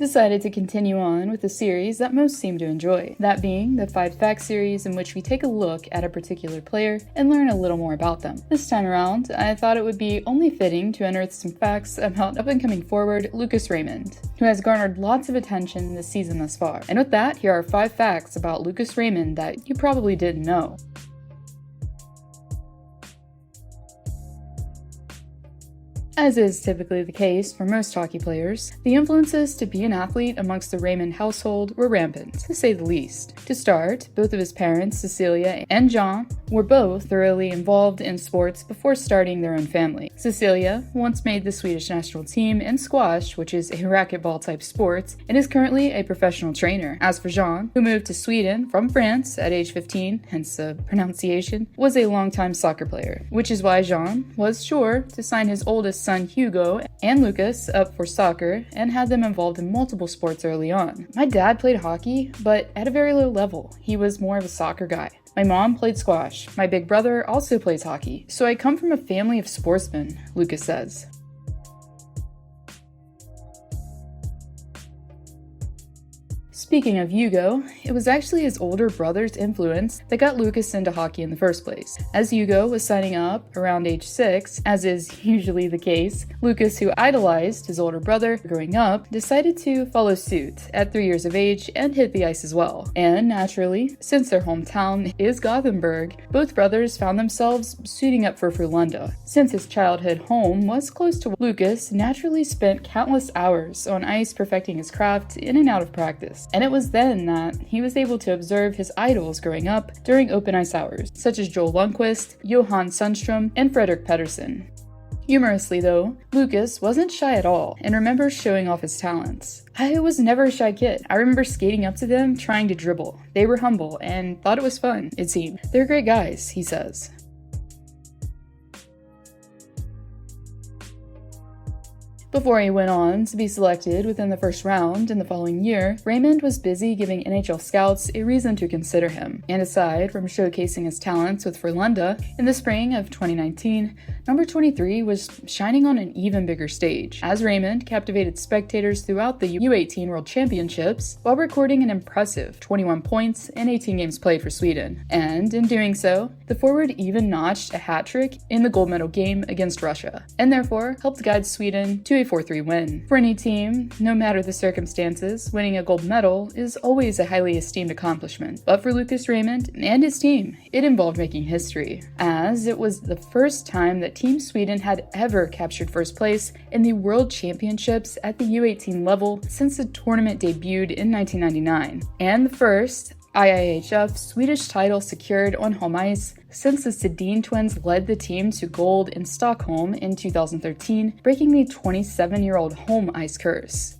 decided to continue on with a series that most seem to enjoy, that being the 5 Facts series, in which we take a look at a particular player and learn a little more about them. This time around, I thought it would be only fitting to unearth some facts about up-and-coming forward Lucas Raymond, who has garnered lots of attention this season thus far. And with that, here are 5 facts about Lucas Raymond that you probably didn't know. As is typically the case for most hockey players, the influences to be an athlete amongst the Raymond household were rampant, to say the least. To start, both of his parents, Cecilia and John, were both thoroughly involved in sports before starting their own family. Cecilia once made the Swedish national team in squash, which is a racquetball-type sport, and is currently a professional trainer. As for Jean, who moved to Sweden from France at age 15, hence the pronunciation, was a longtime soccer player, which is why Jean was sure to sign his oldest son Hugo and Lucas up for soccer and had them involved in multiple sports early on. My dad played hockey, but at a very low level. He was more of a soccer guy. My mom played squash. My big brother also plays hockey. So I come from a family of sportsmen, Lucas says. Speaking of Hugo, it was actually his older brother's influence that got Lucas into hockey in the first place. As Hugo was signing up around age 6, as is usually the case, Lucas, who idolized his older brother growing up, decided to follow suit at 3 years of age and hit the ice as well. And naturally, since their hometown is Gothenburg, both brothers found themselves suiting up for FROLUNDA. Since his childhood home was close to Lucas, naturally spent countless hours on ice perfecting his craft in and out of practice. And it was then that he was able to observe his idols growing up during open ice hours, such as Joel Lundqvist, Johan Sundström, and Fredrik Pedersen. Humorously though, Lucas wasn't shy at all and remembers showing off his talents. I was never a shy kid. I remember skating up to them trying to dribble. They were humble and thought it was fun, it seemed. They're great guys, he says. Before he went on to be selected within the first round in the following year, Raymond was busy giving NHL scouts a reason to consider him. And aside from showcasing his talents with FROLUNDA, in the spring of 2019, number 23 was shining on an even bigger stage, as Raymond captivated spectators throughout the U18 World Championships while recording an impressive 21 points in 18 games played for Sweden. And in doing so, the forward even notched a hat trick in the gold medal game against Russia, and therefore helped guide Sweden to a 4-3 win. For any team, no matter the circumstances, winning a gold medal is always a highly esteemed accomplishment. But for Lucas Raymond and his team, it involved making history, as it was the first time that Team Sweden had ever captured first place in the World Championships at the U18 level since the tournament debuted in 1999, and the first IIHF Swedish title secured on home ice since the Sedin twins led the team to gold in Stockholm in 2013, breaking the 27-year-old home ice curse.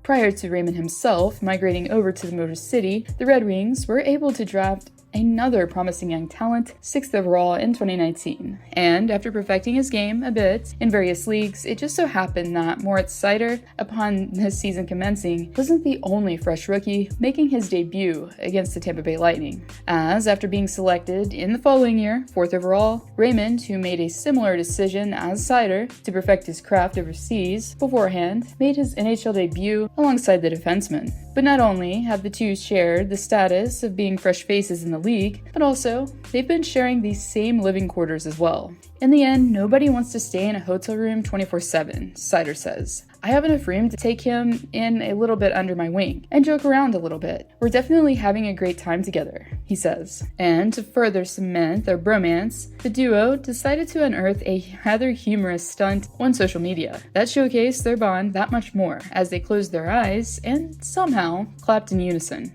Prior to Raymond himself migrating over to the Motor City, the Red Wings were able to draft another promising young talent, 6th overall in 2019. And after perfecting his game a bit in various leagues, it just so happened that Moritz Seider, upon this season commencing, wasn't the only fresh rookie making his debut against the Tampa Bay Lightning. As after being selected in the following year, 4th overall, Raymond, who made a similar decision as Seider to perfect his craft overseas beforehand, made his NHL debut alongside the defenseman. But not only have the two shared the status of being fresh faces in the league, but also they've been sharing these same living quarters as well. In the end, nobody wants to stay in a hotel room 24/7, Seider says. I have enough room to take him in a little bit under my wing and joke around a little bit. We're definitely having a great time together, he says. And to further cement their bromance, the duo decided to unearth a rather humorous stunt on social media that showcased their bond that much more as they closed their eyes and somehow clapped in unison.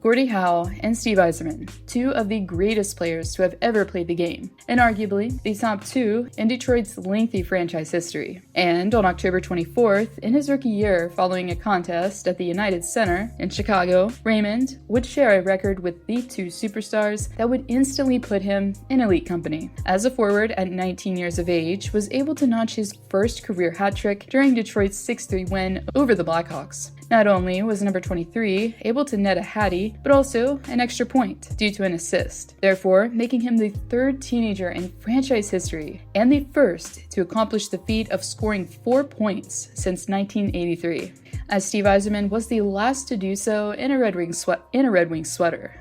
Gordie Howe and Steve Yzerman, two of the greatest players to have ever played the game, and arguably the top two in Detroit's lengthy franchise history. And on October 24th, in his rookie year following a contest at the United Center in Chicago, Raymond would share a record with the two superstars that would instantly put him in elite company. As a forward at 19 years of age, was able to notch his first career hat trick during Detroit's 6-3 win over the Blackhawks. Not only was number 23 able to net a hattie, but also an extra point due to an assist, therefore making him the third teenager in franchise history and the first to accomplish the feat of scoring 4 points since 1983, as Steve Yzerman was the last to do so in a Red Wings sweater.